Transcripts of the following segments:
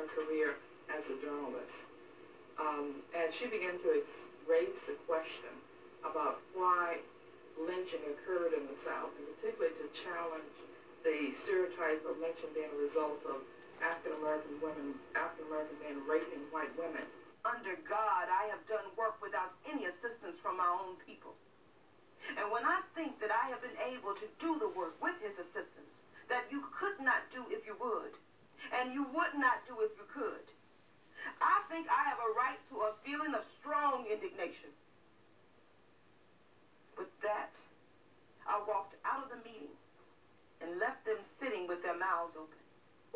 her career as a journalist. And she began to raise the question about why lynching occurred in the South, and particularly to challenge the stereotype of lynching being a result of African-American women, African-American men raping white women. Under God, I have done work without any assistance from my own people. And when I think that I have been able to do the work with his assistance, that you could not do if you would, and you would not do if you could, I think I have a right to a feeling of strong indignation. With that, I walked out of the meeting and left them sitting with their mouths open.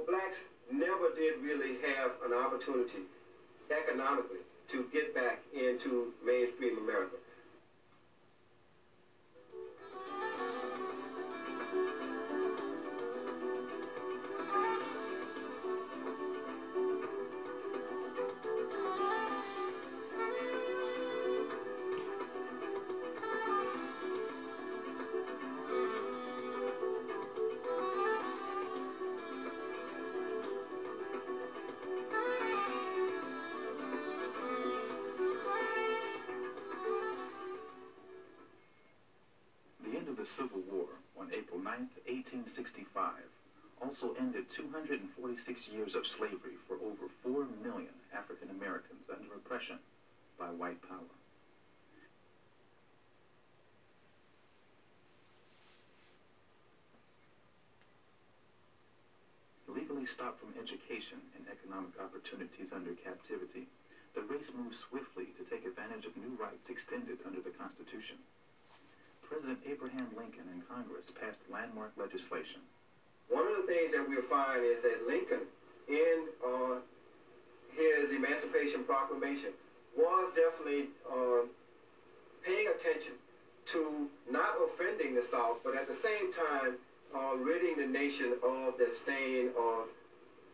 Blacks never did really have an opportunity economically to get back into mainstream America. The Civil War on April 9th, 1865, also ended 246 years of slavery for over 4 million African Americans under oppression by white power. Legally stopped from education and economic opportunities under captivity, the race moved swiftly to take advantage of new rights extended under the Constitution. President Abraham Lincoln and Congress passed landmark legislation. One of the things that we'll find is that Lincoln, in his Emancipation Proclamation, was definitely paying attention to not offending the South, but at the same time ridding the nation of the stain of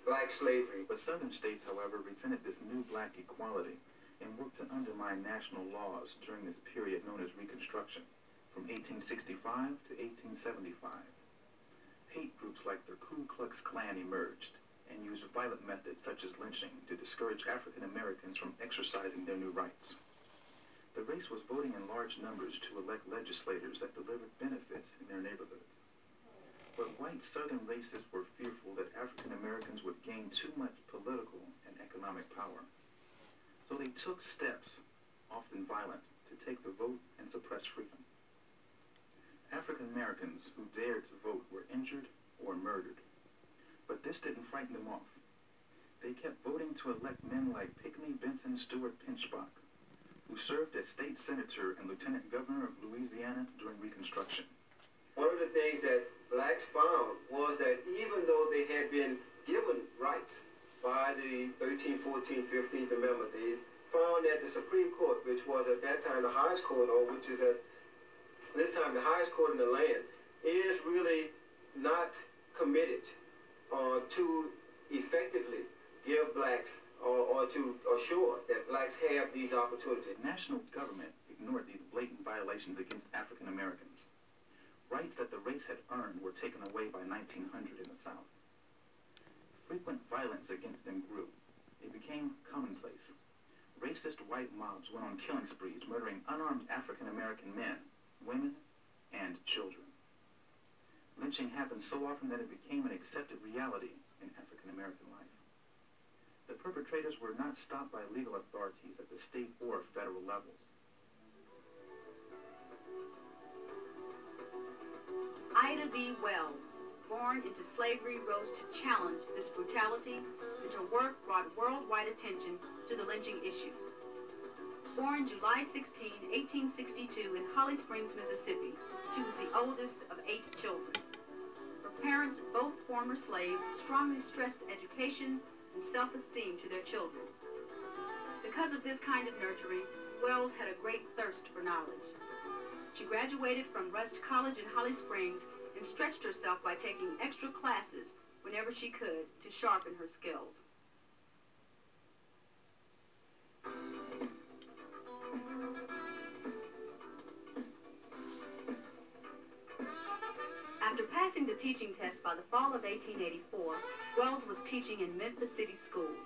black slavery. But Southern states, however, resented this new black equality and worked to undermine national laws during this period known as Reconstruction, from 1865 to 1875. Hate groups like the Ku Klux Klan emerged and used violent methods such as lynching to discourage African Americans from exercising their new rights. The race was voting in large numbers to elect legislators that delivered benefits in their neighborhoods. But white Southern racists were fearful that African Americans would gain too much political and economic power. So they took steps, often violent, to take the vote and suppress freedom. African Americans who dared to vote were injured or murdered. But this didn't frighten them off. They kept voting to elect men like Pinckney Benton Stewart Pinchback, who served as state senator and lieutenant governor of Louisiana during Reconstruction. One of the things that blacks found was that even though they had been given rights by the 13th, 14th, 15th Amendment, they found that the Supreme Court, which was at that time the highest court, or which is at this time the highest court in the land, is really not committed to effectively give blacks or to assure that blacks have these opportunities. The national government ignored these blatant violations against African Americans. Rights that the race had earned were taken away by 1900 in the South. Frequent violence against them grew. It became commonplace. Racist white mobs went on killing sprees, murdering unarmed African American men, women, and children. Lynching happened so often that it became an accepted reality in African American life. The perpetrators were not stopped by legal authorities at the state or federal levels. Ida B. Wells, born into slavery, rose to challenge this brutality, and her work brought worldwide attention to the lynching issue. Born July 16, 1862 in Holly Springs, Mississippi, she was the oldest of 8 children. Her parents, both former slaves, strongly stressed education and self-esteem to their children. Because of this kind of nurturing, Wells had a great thirst for knowledge. She graduated from Rust College in Holly Springs and stretched herself by taking extra classes whenever she could to sharpen her skills. After passing the the teaching test by the fall of 1884, Wells was teaching in Memphis City schools.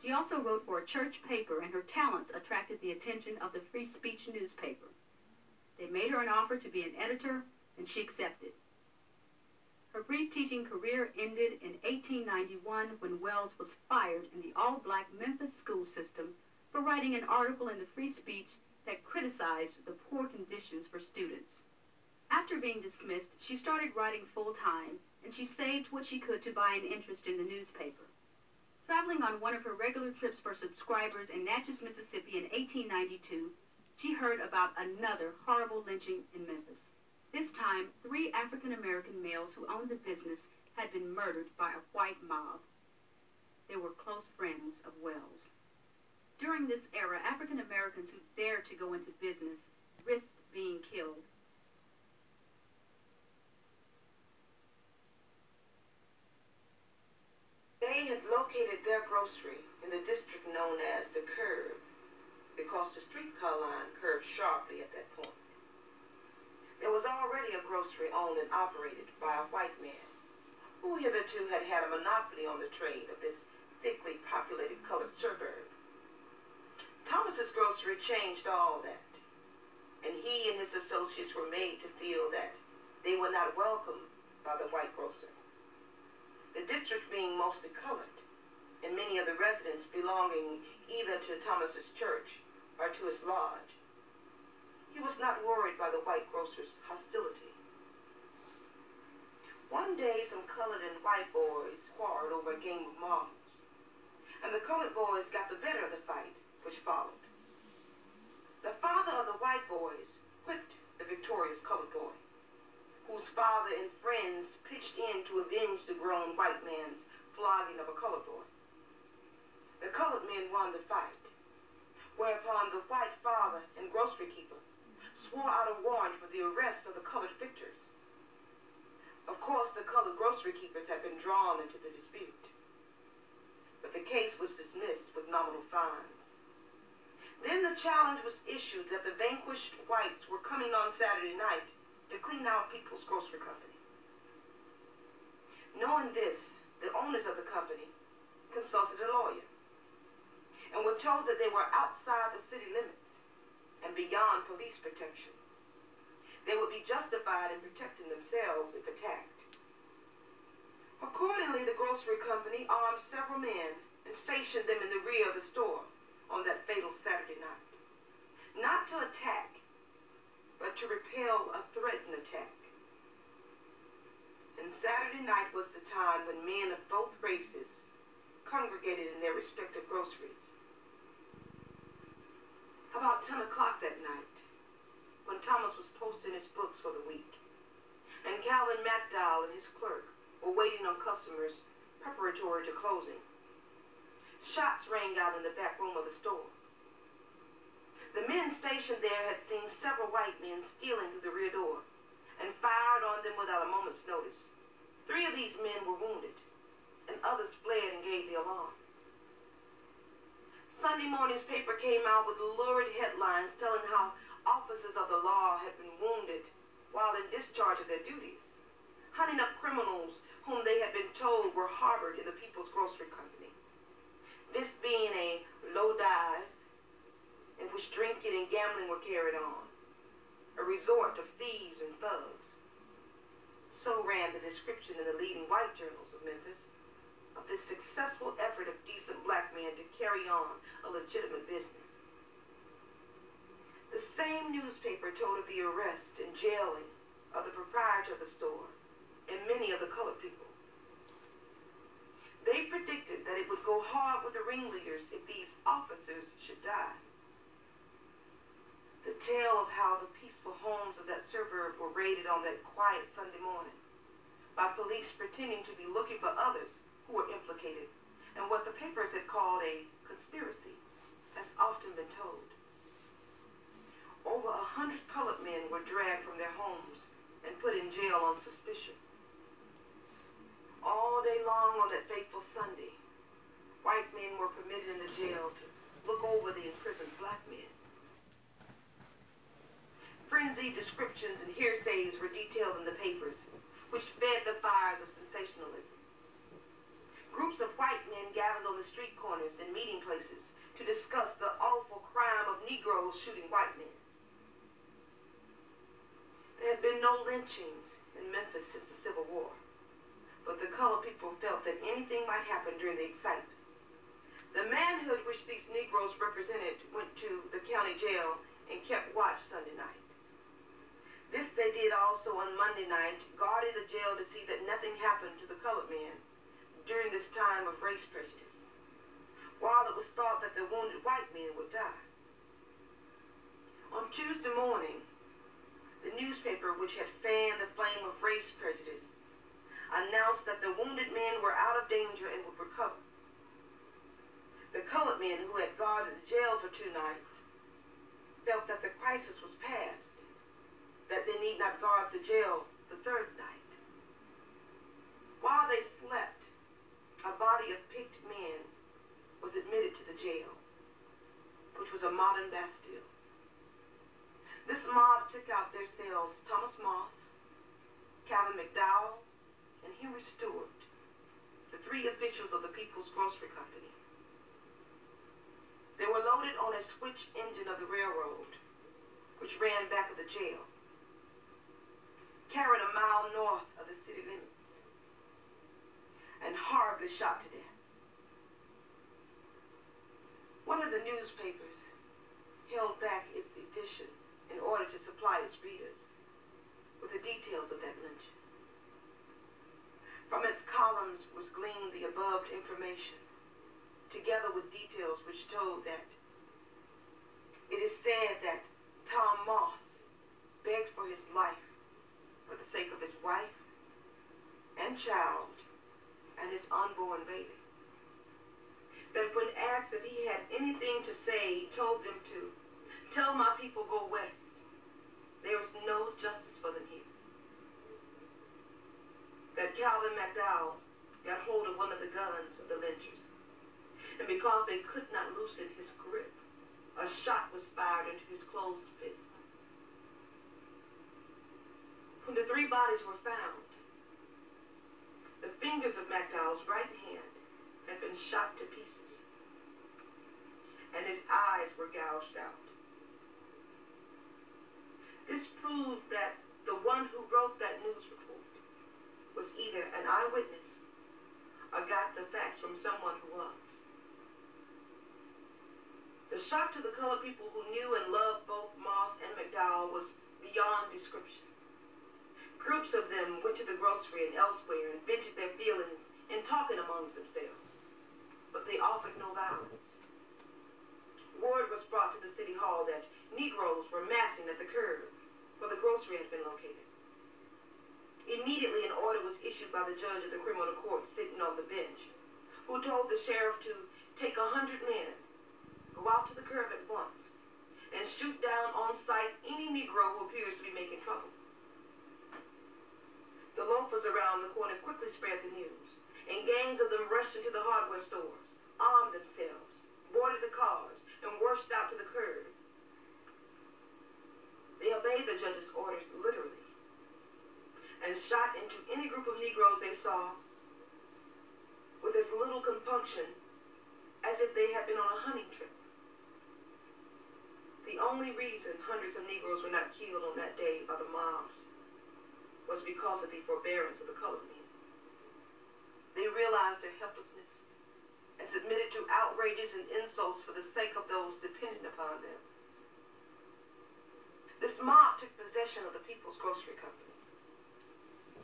She also wrote for a church paper, and her talents attracted the attention of the Free Speech newspaper. They made her an offer to be an editor, and she accepted. Her brief teaching career ended in 1891 when Wells was fired in the all-black Memphis school system for writing an article in the Free Speech that criticized the poor conditions for students. After being dismissed, she started writing full-time, and she saved what she could to buy an interest in the newspaper. Traveling on one of her regular trips for subscribers in Natchez, Mississippi in 1892, she heard about another horrible lynching in Memphis. This time, 3 African-American males who owned a business had been murdered by a white mob. They were close friends of Wells. During this era, African-Americans who dared to go into business risked being killed. They had located their grocery in the district known as the G.A.A.B because the streetcar line curved sharply at that point. There was already a grocery owned and operated by a white man who hitherto had had a monopoly on the trade of this thickly populated colored suburb. Thomas's grocery changed all that, and he and his associates were made to feel that they were not welcome by the white grocer. The district being mostly colored, and many of the residents belonging either to Thomas's church or to his lodge, he was not worried by the white grocer's hostility. One day, some colored and white boys quarreled over a game of marbles, and the colored boys got the better of the fight, which followed. The father of the white boys whipped the victorious colored boy, whose father and friends pitched in to avenge the grown white man's flogging of a colored boy. The colored men won the fight, whereupon the white father and grocery keeper swore out a warrant for the arrest of the colored victors. Of course, the colored grocery keepers had been drawn into the dispute, but the case was dismissed with nominal fines. Then the challenge was issued that the vanquished whites were coming on Saturday night to clean out People's Grocery Company. Knowing this, the owners of the company consulted a lawyer and were told that they were outside the city limits and beyond police protection. They would be justified in protecting themselves if attacked. Accordingly, the grocery company armed several men and stationed them in the rear of the store on that fatal Saturday night, not to attack, but to repel a threatened attack. And Saturday night was the time when men of both races congregated in their respective groceries. About 10 o'clock that night, when Thomas was posting his books for the week, and Calvin McDowell and his clerk were waiting on customers preparatory to closing, shots rang out in the back room of the store. The men stationed there had seen several white men stealing through the rear door and fired on them without a moment's notice. 3 of these men were wounded, and others fled and gave the alarm. Sunday morning's paper came out with lurid headlines telling how officers of the law had been wounded while in discharge of their duties, hunting up criminals whom they had been told were harbored in the People's Grocery Company. This being a low dive in which drinking and gambling were carried on, a resort of thieves and thugs. So ran the description in the leading white journals of Memphis of this successful effort of decent black men to carry on a legitimate business. The same newspaper told of the arrest and jailing of the proprietor of the store and many of the colored people. They predicted that it would go hard with the ringleaders if these officers should die. The tale of how the peaceful homes of that suburb were raided on that quiet Sunday morning by police pretending to be looking for others who were implicated, and what the papers had called a conspiracy, has often been told. Over 100 colored men were dragged from their homes and put in jail on suspicion. All day long on that fateful Sunday, white men were permitted in the jail to look over the imprisoned black men. Frenzied descriptions and hearsays were detailed in the papers, which fed the fires of sensationalism. Groups of white men gathered on the street corners and meeting places to discuss the awful crime of Negroes shooting white men. There had been no lynchings in Memphis since the Civil War, but the colored people felt that anything might happen during the excitement. The manhood which these Negroes represented went to the county jail and kept watch Sunday night. This they did also on Monday night, guarding the jail to see that nothing happened to the colored men during this time of race prejudice, while it was thought that the wounded white men would die. On Tuesday morning, the newspaper which had fanned the flame of race prejudice announced that the wounded men were out of danger and would recover. The colored men who had guarded the jail for 2 nights felt that the crisis was past, that they need not guard the jail the 3rd night. While they slept, a body of picked men was admitted to the jail, which was a modern Bastille. This mob took out their cells Thomas Moss, Calvin McDowell, and Henry Stewart, the 3 officials of the People's Grocery Company. They were loaded on a switch engine of the railroad, which ran back of the jail, carried a mile north of the city limits, and horribly shot to death. One of the newspapers held back its edition in order to supply its readers with the details of that lynching. From its columns was gleaned the above information, together with details which told that it is said that Tom Moss begged for his life for the sake of his wife and child and his unborn baby. That when asked if he had anything to say, he told them to tell my people go west. There is no justice for them here. That Calvin McDowell got hold of one of the guns of the lynchers, and because they could not loosen his grip, a shot was fired into his closed fist. When the 3 bodies were found, the fingers of McDowell's right hand had been shot to pieces, and his eyes were gouged out. This proved that the one who wrote that news report was either an eyewitness or got the facts from someone who was. The shock to the colored people who knew and loved both Moss and McDowell was beyond description. Groups of them went to the grocery and elsewhere and vented their feelings in talking amongst themselves, but they offered no violence. Word was brought to the city hall that Negroes were massing at the curb where the grocery had been located. Immediately an order was issued by the judge of the criminal court sitting on the bench, who told the sheriff to take 100 men, go out to the curb at once, and shoot down on sight any Negro who appears to be making trouble. The loafers around the corner quickly spread the news, and gangs of them rushed into the hardware stores, armed themselves, boarded the cars, and rushed out to the curb. They obeyed the judge's orders literally, and shot into any group of Negroes they saw with as little compunction as if they had been on a hunting trip. The only reason hundreds of Negroes were not killed on that day by the mobs was because of the forbearance of the colored men. They realized their helplessness and submitted to outrages and insults for the sake of those dependent upon them. This mob took possession of the People's Grocery Company,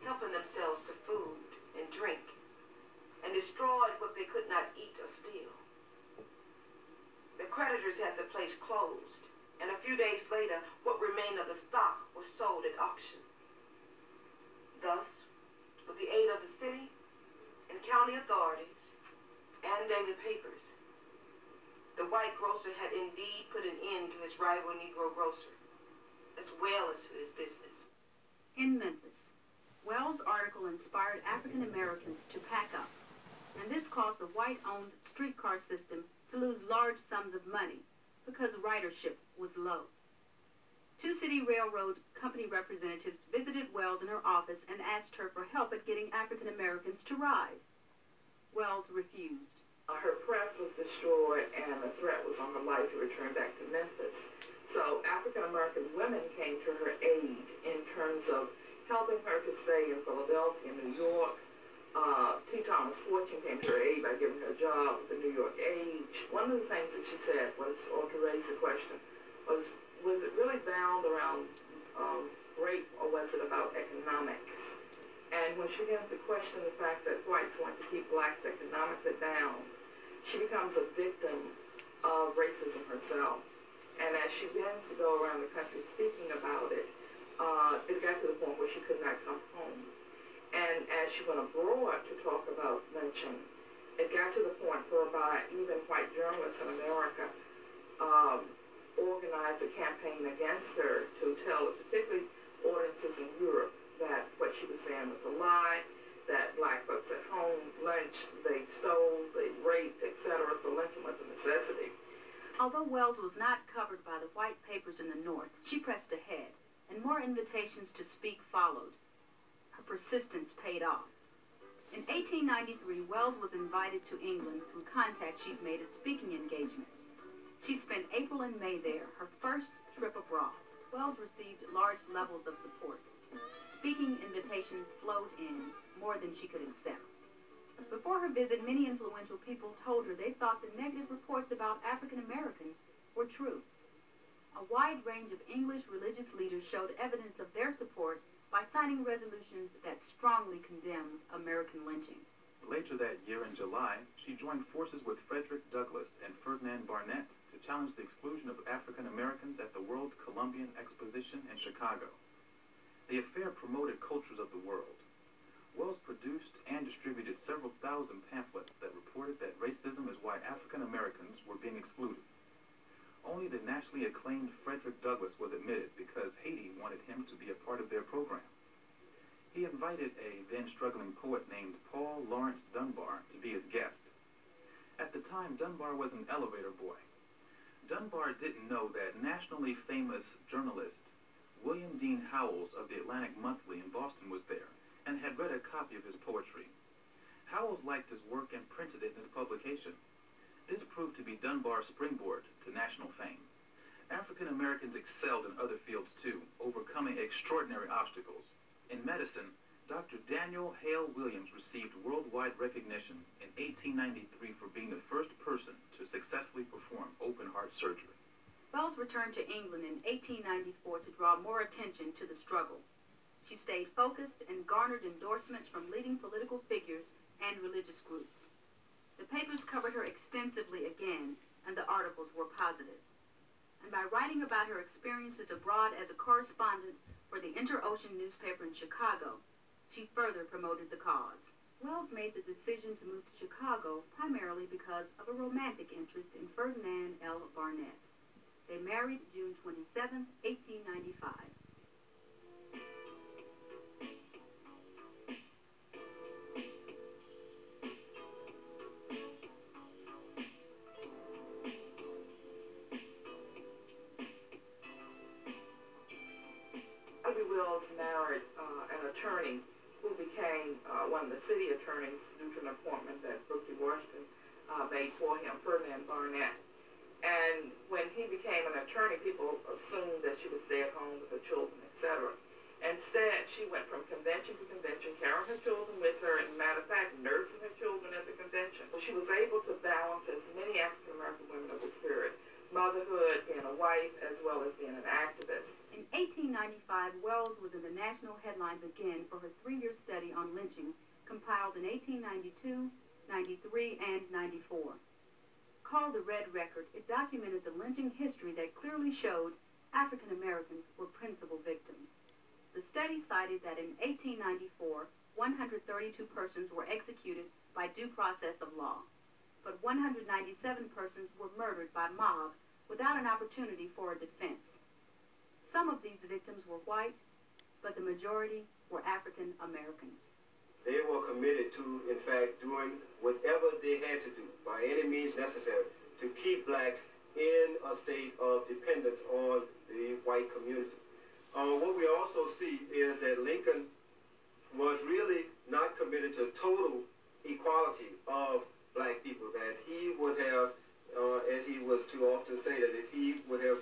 helping themselves to food and drink, and destroyed what they could not eat or steal. The creditors had the place closed, and a few days later, what remained of the stock was sold at auction. Thus, with the aid of the city and county authorities and daily papers, the white grocer had indeed put an end to his rival Negro grocer, as well as to his business. In Memphis, Wells' article inspired African Americans to pack up, and this caused the white-owned streetcar system to lose large sums of money because ridership was low. Two City Railroad Company representatives visited Wells in her office and asked her for help at getting African Americans to ride. Wells refused. Her press was destroyed and a threat was on her life to return back to Memphis. So African American women came to her aid in terms of helping her to stay in Philadelphia, New York. T. Thomas Fortune came to her aid by giving her a job with the New York Age. One of the things that she said was, or to raise the question, was it really bound around rape or was it about economics? And when she begins to question the fact that whites want to keep blacks economically bound, she becomes a victim of racism herself. And as she begins to go around the country speaking about it, it got to the point where she could not come home. And as she went abroad to talk about lynching, it got to the point whereby even white journalists in America organized a campaign against her to tell, particularly audiences in Europe, that what she was saying was a lie, that black folks at home lynched, they stole, they raped, etc. So lynching was a necessity. Although Wells was not covered by the white papers in the North, she pressed ahead, and more invitations to speak followed. Her persistence paid off. In 1893, Wells was invited to England through contacts she'd made at speaking engagements. She spent April and May there, her first trip abroad. Wells received large levels of support. Speaking invitations flowed in, more than she could accept. Before her visit, many influential people told her they thought the negative reports about African Americans were true. A wide range of English religious leaders showed evidence of their support by signing resolutions that strongly condemned American lynching. Later that year in July, she joined forces with Frederick Douglass and Ferdinand Barnett to challenge the exclusion of African Americans at the World Columbian Exposition in Chicago. The affair promoted cultures of the world. Wells produced and distributed several thousand pamphlets that reported that racism is why African Americans were being excluded. Only the nationally acclaimed Frederick Douglass was admitted because Haiti wanted him to be a part of their program. He invited a then-struggling poet named Paul Laurence Dunbar to be his guest. At the time, Dunbar was an elevator boy. Dunbar didn't know that nationally famous journalist William Dean Howells of the Atlantic Monthly in Boston was there and had read a copy of his poetry. Howells liked his work and printed it in his publication. This proved to be Dunbar's springboard to national fame. African Americans excelled in other fields too, overcoming extraordinary obstacles. In medicine, Dr. Daniel Hale Williams received worldwide recognition in 1893 for being the first person to successfully perform open-heart surgery. Wells returned to England in 1894 to draw more attention to the struggle. She stayed focused and garnered endorsements from leading political figures and religious groups. The papers covered her extensively again, and the articles were positive. And by writing about her experiences abroad as a correspondent for the Inter-Ocean newspaper in Chicago, she further promoted the cause. Wells made the decision to move to Chicago primarily because of a romantic interest in Ferdinand L. Barnett. They married June 27, 1895. Wells married an attorney who became one of the city attorneys due to an appointment that Booker T. Washington made for him, Ferdinand Barnett. And when he became an attorney, people assumed that she would stay at home with her children, etc. Instead, she went from convention to convention, carrying her children with her, and matter of fact, nursing her children at the convention. She was able to balance, as many African-American women of the spirit, motherhood, being a wife, as well as being an activist. In 1895, Wells was in the national headlines again for her 3-year study on lynching, compiled in 1892, 93, and 94. Called the Red Record, it documented the lynching history that clearly showed African Americans were principal victims. The study cited that in 1894, 132 persons were executed by due process of law, but 197 persons were murdered by mobs without an opportunity for a defense. Some of these victims were white, but the majority were African Americans. They were committed to, in fact, doing whatever they had to do, by any means necessary, to keep blacks in a state of dependence on the white community. What we also see is that Lincoln was really not committed to total equality of black people, that he would have, as he was too often say, that if he would have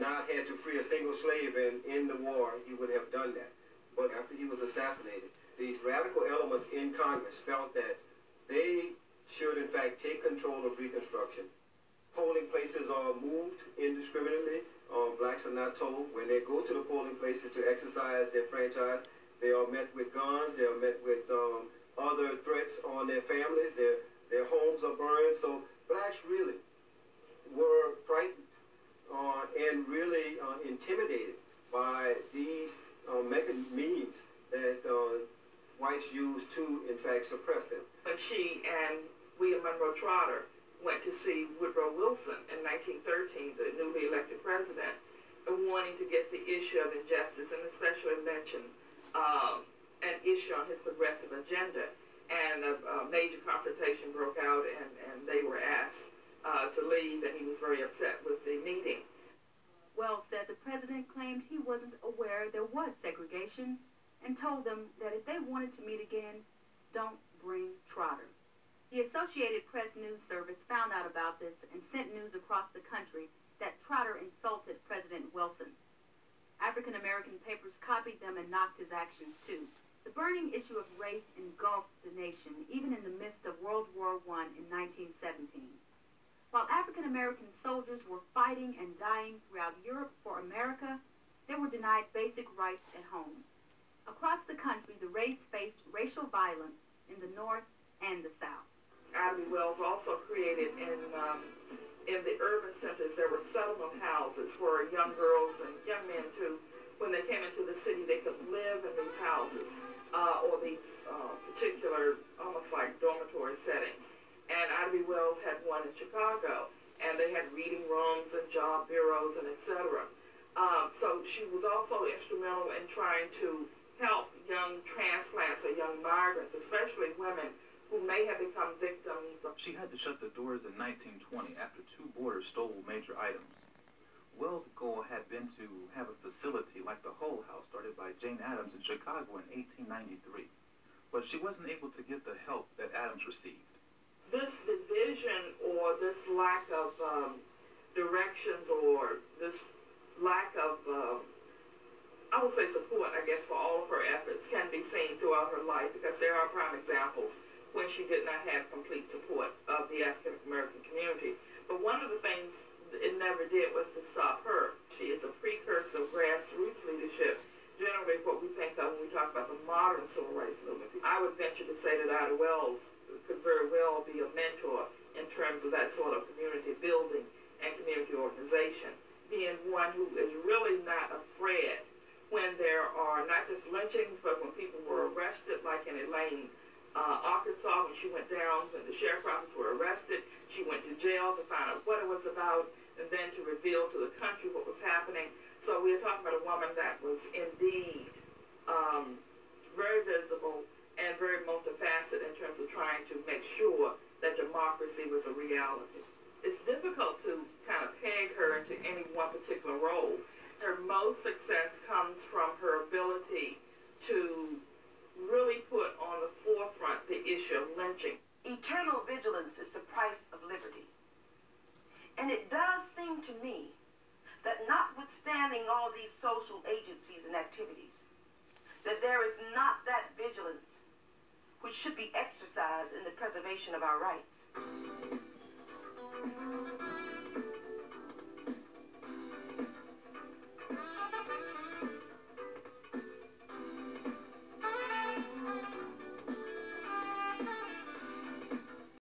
not had to free a single slave in the war, he would have done that. But after he was assassinated, these radical elements in Congress felt that they should, in fact, take control of Reconstruction. Polling places are moved indiscriminately. Blacks are not told when they go to the polling places to exercise their franchise. They are met with guns. They are met with other threats on their families. Their homes are burned. So blacks really were frightened and really intimidated by these means that whites used to, in fact, suppress them. When she and William Monroe Trotter went to see Woodrow Wilson in 1913, the newly elected president, wanting to get the issue of injustice and especially mention an issue on his progressive agenda. And a major confrontation broke out, and they were asked to leave, and he was very upset with the meeting. Wells said the president claimed he wasn't aware there was segregation and told them that if they wanted to meet again, don't bring Trotter. The Associated Press News Service found out about this and sent news across the country that Trotter insulted President Wilson. African-American papers copied them and knocked his actions too. The burning issue of race engulfed the nation, even in the midst of World War I in 1917. While African-American soldiers were fighting and dying throughout Europe for America, they were denied basic rights at home. Across the country, the race faced racial violence in the North and the South. Ida B. Wells also created in the urban centers, there were settlement houses for young girls and young men too. When they came into the city, they could live in these houses or these particular, almost like dormitory settings. And Ida B. Wells had one in Chicago, and they had reading rooms and job bureaus and etc. So she was also instrumental in trying to help young transplants or young migrants, especially women, who may have become victims. She had to shut the doors in 1920 after two boarders stole major items. Wells' goal had been to have a facility like the Hull House started by Jane Addams in Chicago in 1893, but she wasn't able to get the help that Addams received. This division or this lack of directions or this lack of, I would say support, I guess, for all of her efforts can be seen throughout her life, because there are prime examples when she did not have complete support of the African American community. But one of the things it never did was to stop her. She is a precursor of grassroots leadership, generally what we think of when we talk about the modern civil rights movement. I would venture to say that Ida Wells could very well be a mentor in terms of that sort of community building and community organization, being one who is really not afraid when there are not just lynchings, but when people were arrested, like in Elaine, Arkansas, when she went down, when the sheriff's officers were arrested, she went to jail to find out what it was about, and then to reveal to the country what was happening. So we are talking about a woman that was indeed very visible and very multifaceted in terms of trying to make sure that democracy was a reality. It's difficult to kind of peg her into any one particular role. Her most success comes from her ability to really put on the forefront the issue of lynching. Eternal vigilance is the price of liberty. And it does seem to me that notwithstanding all these social agencies and activities, that there is not that vigilance which should be exercised in the preservation of our rights.